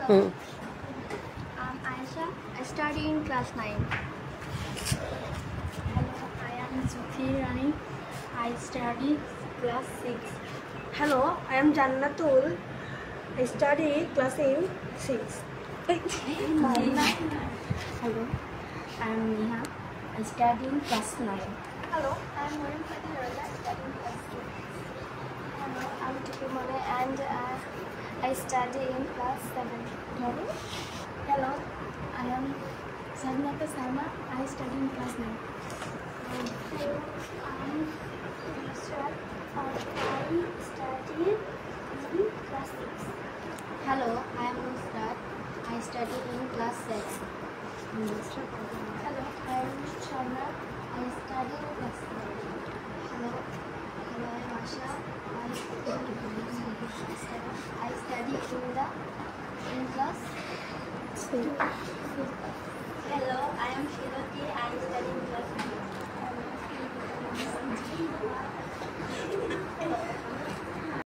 Hmm. I'm Aisha. I study in class 9. Hello, I am Sufi Rani. I study class 6. Hello, I am Jannatul. I study class in 6. Hello, I am Neha. I study in class 9. Hello, I am Maureen Fatih Rosa. I study in class 6. Hello, I'm Tukimone and I study in class 7. Hello, I am Sarnata Sarma. I study in class 9. hello, I am Nusrat. I study in class 6. Hello, I am Nusrat. I study in class 6. Hello, I am Sharma. I study in class 7. Hello, I am Asha. I study in class 2. Hello, I am Shiloti. I study in class 9.